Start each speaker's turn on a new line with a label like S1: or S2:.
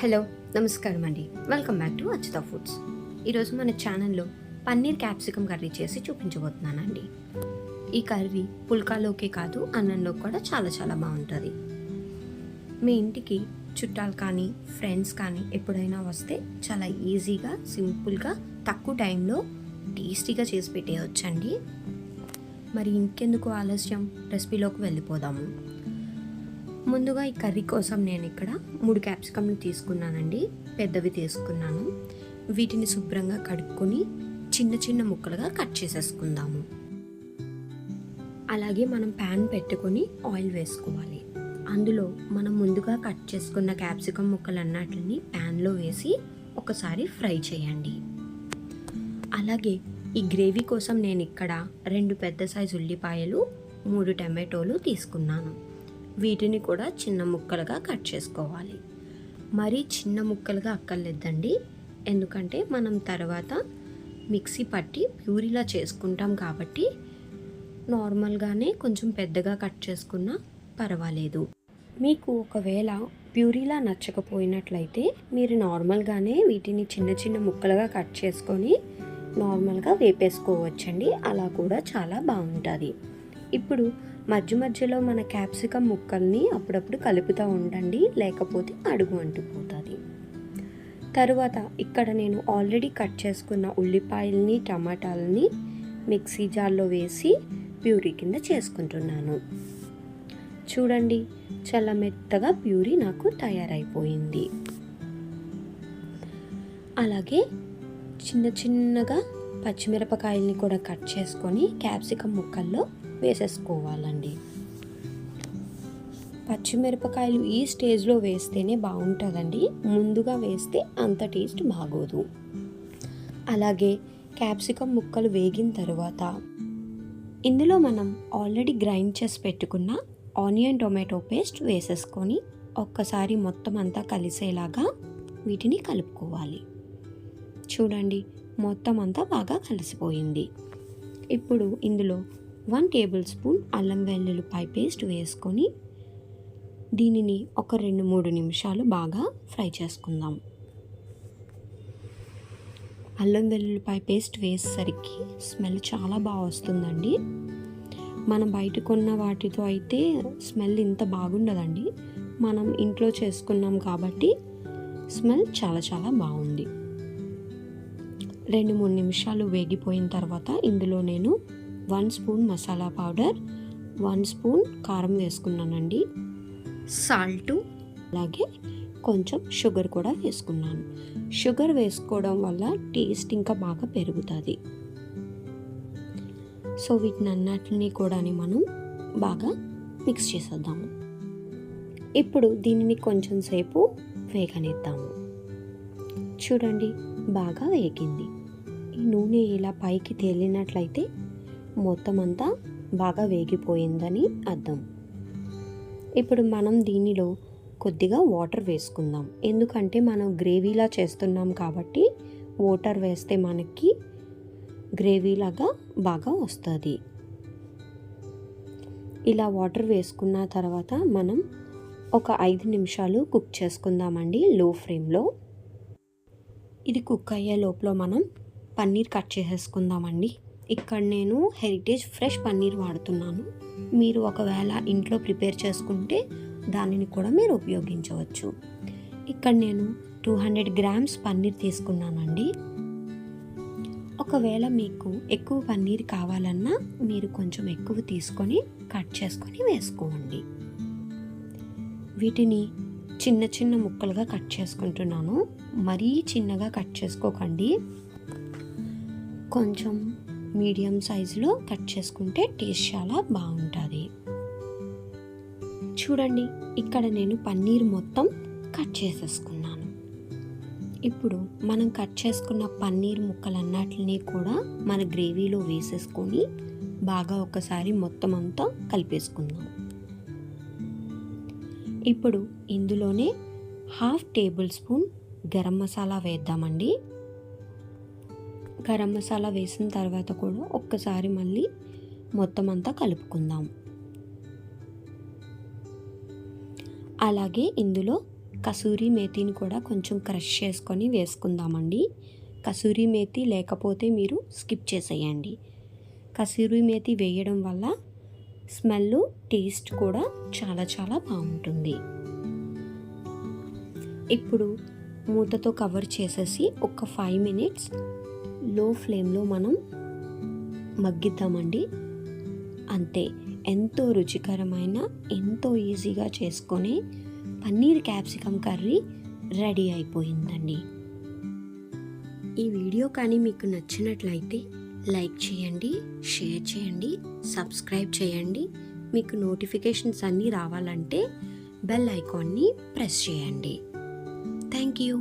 S1: Hello, నమస్కారం అండి. Welcome back to Achyuta foods. ఈరోజు మన ఛానల్లో పన్నీర్ క్యాప్సికమ్ కర్రీ చేసి చూపించబోతున్నానండి. ఈ కర్రీ పుల్కాలోకే కాదు, అన్నంలో కూడా చాలా బాగుంటుంది. మీ ఇంటికి చుట్టాలు కానీ ఫ్రెండ్స్ కానీ ఎప్పుడైనా వస్తే చాలా ఈజీగా, సింపుల్గా, తక్కువ టైంలో టేస్టీగా చేసి పెట్టేయచ్చండి. మరి ఇంకెందుకు ఆలస్యం, రెసిపీలోకి వెళ్ళిపోదాము. ముందుగా ఈ కర్రీ కోసం నేను ఇక్కడ 3 క్యాప్సికమ్ని తీసుకున్నానండి. పెద్దవి తీసుకున్నాను. వీటిని శుభ్రంగా కడుక్కొని చిన్న ముక్కలుగా కట్ చేసేసుకుందాము. అలాగే మనం ప్యాన్ పెట్టుకొని ఆయిల్ వేసుకోవాలి. అందులో మనం ముందుగా కట్ చేసుకున్న క్యాప్సికమ్ ముక్కలన్నిటిని ప్యాన్లో వేసి ఒకసారి ఫ్రై చేయండి. అలాగే ఈ గ్రేవీ కోసం నేను ఇక్కడ 2 పెద్ద సైజు ఉల్లిపాయలు, 3 టమాటోలు తీసుకున్నాను. వీటిని కూడా చిన్న ముక్కలుగా కట్ చేసుకోవాలి. మరీ చిన్న ముక్కలుగా అక్కర్లేదండి, ఎందుకంటే మనం తర్వాత మిక్సీ పట్టి ప్యూరీలా చేసుకుంటాం కాబట్టి నార్మల్గానే కొంచెం పెద్దగా కట్ చేసుకున్నా పర్వాలేదు. మీకు ఒకవేళ ప్యూరీలా నచ్చకపోయినట్లయితే మీరు నార్మల్గానే వీటిని చిన్న ముక్కలుగా కట్ చేసుకొని నార్మల్గా వేపేసుకోవచ్చండి. అలా కూడా చాలా బాగుంటుంది. ఇప్పుడు మధ్యలో మన క్యాప్సికమ్ ముక్కల్ని అప్పుడప్పుడు కలుపుతూ ఉండండి, లేకపోతే అడుగు అంటుపోతుంది. తరువాత ఇక్కడ నేను ఆల్రెడీ కట్ చేసుకున్న ఉల్లిపాయల్ని, టమాటాలని మిక్సీ జార్లో వేసి ప్యూరీ కింద చేసుకుంటున్నాను. చూడండి, చాలా మెత్తగా ప్యూరీ నాకు తయారైపోయింది. అలాగే చిన్నగా పచ్చిమిరపకాయల్ని కూడా కట్ చేసుకొని క్యాప్సికమ్ ముక్కల్లో వేసేసుకోవాలండి. పచ్చిమిరపకాయలు ఈ స్టేజ్లో వేస్తేనే బాగుంటుందండి, ముందుగా వేస్తే అంత టేస్ట్ బాగోదు. అలాగే క్యాప్సికమ్ ముక్కలు వేగిన తర్వాత ఇందులో మనం ఆల్రెడీ గ్రైండ్ చేసి పెట్టుకున్న ఆనియన్ టొమాటో పేస్ట్ వేసేసుకొని ఒక్కసారి మొత్తం అంతా కలిసేలాగా వీటిని కలుపుకోవాలి. చూడండి, మొత్తం అంతా బాగా కలిసిపోయింది. ఇప్పుడు ఇందులో 1 టేబుల్ స్పూన్ అల్లం వెల్లుల్లిపాయ పేస్ట్ వేసుకొని దీనిని ఒక 2-3 నిమిషాలు బాగా ఫ్రై చేసుకుందాం. అల్లం వెల్లుల్లిపాయ పేస్ట్ వేసేసరికి స్మెల్ చాలా బాగా వస్తుందండి. మనం బయట కొన్న వాటితో అయితే స్మెల్ ఇంత బాగుండదండి. మనం ఇంట్లో చేసుకున్నాం కాబట్టి స్మెల్ చాలా బాగుంది. 2-3 నిమిషాలు వేగిపోయిన తర్వాత ఇందులో నేను 1 స్పూన్ మసాలా పౌడర్, 1 స్పూన్ కారం వేసుకున్నానండి. సాల్టు, అలాగే కొంచెం షుగర్ కూడా వేసుకున్నాను. షుగర్ వేసుకోవడం వల్ల టేస్ట్ ఇంకా బాగా పెరుగుతుంది. సో వీటిని అన్నిటిని కూడా మనం బాగా మిక్స్ చేసేద్దాము. ఇప్పుడు దీనిని కొంచెం సేపు వేగనిద్దాము. చూడండి, బాగా వేగింది. ఈ నూనె ఇలా పైకి తేలినట్లయితే మొత్తం అంతా బాగా వేగిపోయిందని అర్థం. ఇప్పుడు మనం దీనిలో కొద్దిగా వాటర్ వేసుకుందాం, ఎందుకంటే మనం గ్రేవీలా చేస్తున్నాం కాబట్టి వాటర్ వేస్తే మనకి గ్రేవీలాగా బాగా వస్తుంది. ఇలా వాటర్ వేసుకున్న తర్వాత మనం ఒక 5 నిమిషాలు కుక్ చేసుకుందామండి, లో ఫ్లేమ్లో. ఇది కుక్ అయ్యే లోపల మనం పన్నీర్ కట్ చేసేసుకుందామండి. ఇక్కడ నేను హెరిటేజ్ ఫ్రెష్ పన్నీర్ వాడుతున్నాను. మీరు ఒకవేళ ఇంట్లో ప్రిపేర్ చేసుకుంటే దానిని కూడా మీరు ఉపయోగించవచ్చు. ఇక్కడ నేను 200 గ్రామ్స్ పన్నీర్ తీసుకున్నానండి. ఒకవేళ మీకు ఎక్కువ పన్నీర్ కావాలన్నా మీరు కొంచెం ఎక్కువ తీసుకొని కట్ చేసుకొని వేసుకోండి. వీటిని చిన్న ముక్కలుగా కట్ చేసుకుంటున్నాను. మరీ చిన్నగా కట్ చేసుకోకండి, కొంచెం మీడియం సైజులో కట్ చేసుకుంటే టేస్ట్ చాలా బాగుంటుంది. చూడండి, ఇక్కడ నేను పన్నీర్ మొత్తం కట్ చేసేసుకున్నాను. ఇప్పుడు మనం కట్ చేసుకున్న పన్నీర్ ముక్కలన్నిటిని కూడా మన గ్రేవీలో వేసేసుకొని బాగా ఒకసారి మొత్తం అంతా కలిపేసుకుందాం. ఇప్పుడు ఇందులోనే 1/2 టేబుల్ స్పూన్ గరం మసాలా వేద్దామండి. గరం మసాలా వేసిన తర్వాత కూడా ఒక్కసారి మళ్ళీ మొత్తం అంతా కలుపుకుందాం. అలాగే ఇందులో కసూరి మేతిని కూడా కొంచెం క్రష్ చేసుకొని వేసుకుందామండి. కసూరి మేతి లేకపోతే మీరు స్కిప్ చేసేయండి. కసూరి మేతి వేయడం వల్ల స్మెల్, టేస్ట్ కూడా చాలా చాలా బాగుంటుంది. ఇప్పుడు మూతతో కవర్ చేసేసి ఒక 5 మినిట్స్ లో ఫ్లేమ్లో మనం మగ్గిద్దామండి. అంతే, ఎంతో రుచికరమైన, ఎంతో ఈజీగా చేసుకొని పన్నీర్ క్యాప్సికమ్ కర్రీ రెడీ అయిపోయిందండి. ఈ వీడియో కానీ మీకు నచ్చినట్లయితే లైక్ చేయండి, షేర్ చేయండి, సబ్స్క్రైబ్ చేయండి. మీకు నోటిఫికేషన్స్ అన్నీ రావాలంటే బెల్ ఐకాన్ని ప్రెస్ చేయండి. Thank you.